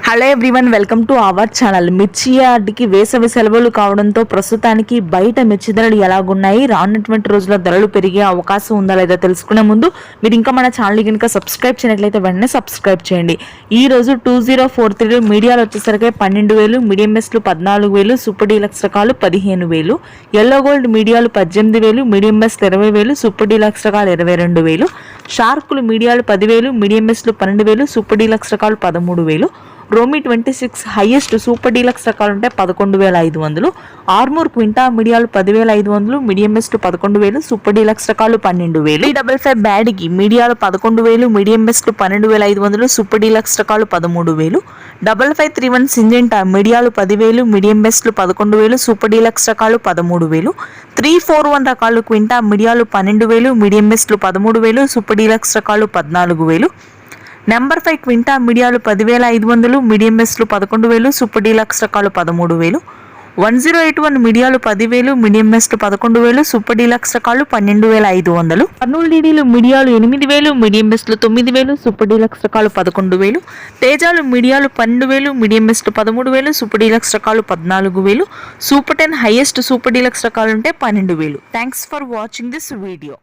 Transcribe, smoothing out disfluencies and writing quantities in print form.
Hello everyone, welcome to our channel. మిర్చి యార్డ్కి వేసవి సెలవులు కావడంతో ప్రస్తుతానికి బయట మిర్చి ధరలు ఎలాగున్నాయి, రానున్నటువంటి రోజుల్లో ధరలు పెరిగే అవకాశం ఉందా లేదా తెలుసుకునే ముందు మీరు ఇంకా మన ఛానల్ కనుక సబ్స్క్రైబ్ చేయనట్లయితే వెంటనే సబ్స్క్రైబ్ చేయండి. ఈ రోజు 2043 మీడియాలు వచ్చేసరికి 12,000, మీడియం బెస్ట్లు 14,000, సూపర్ డీలక్స్ రకాలు 15,000, ఎల్లో గోల్డ్ మీడియాలు 18,000, మీడియం బెస్ట్ 20,000, సూపర్ డీలక్స్ రకాలు 22,000, షార్కులు మీడియాలు 10,000, మీడియం బెస్ట్లు 12,000, సూపర్ డీలక్స్ రకాలు 13,000, రోమి 26 హైయెస్ట్ సూపర్ డీలక్స్ రకాలు ఉంటే 11,500, ఆర్మూర్ క్వింటా మీడియాలు 10,500, మీడియం బెస్ట్ 11,000, సూపర్ డీలక్స్ రకాలు 12,000, 55 బ్యాడ్కి మీడియాలు 11,000, మీడియం బెస్ట్ 12,500, సూపర్ డీలక్స్ రకాలు 13,000, 5531 సింజెంటా మీడియాలు 10,000, మీడియం బెస్ట్లు 11,000, సూపర్ డీలక్స్ రకాలు 13,000, 341 రకాలు క్వింటా మీడియాలు 12,000, మీడియం బెస్ట్లు 13,000, సూపర్ డీలక్స్ రకాలు 14,000, నెంబర్ 5 క్వింటా మీడియాలు 10,500, మీడియం బెస్ట్లు 11,000, సూపర్ డీలక్స్ రకాలు 13,000, 1081 మీడియాలు 10,000, మీడియం బెస్ట్ 11,000, సూపర్ డీలక్స్ రకాలు 12,500, కర్నూలు డీడీలు మీడియాలు 8,000, మీడియం బెస్ట్లు 9,000, సూపర్ డీలక్స్ రకాలు 11,000, తేజాలు మీడియాలు 12,000, మీడియం బెస్ట్ 13,000, సూపర్ డీలక్స్ రకాలు 14,000, సూపర్ 10 హైయెస్ట్ సూపర్ డీలక్స్ రకాలు ఉంటే 12,000. Thanks for watching this video.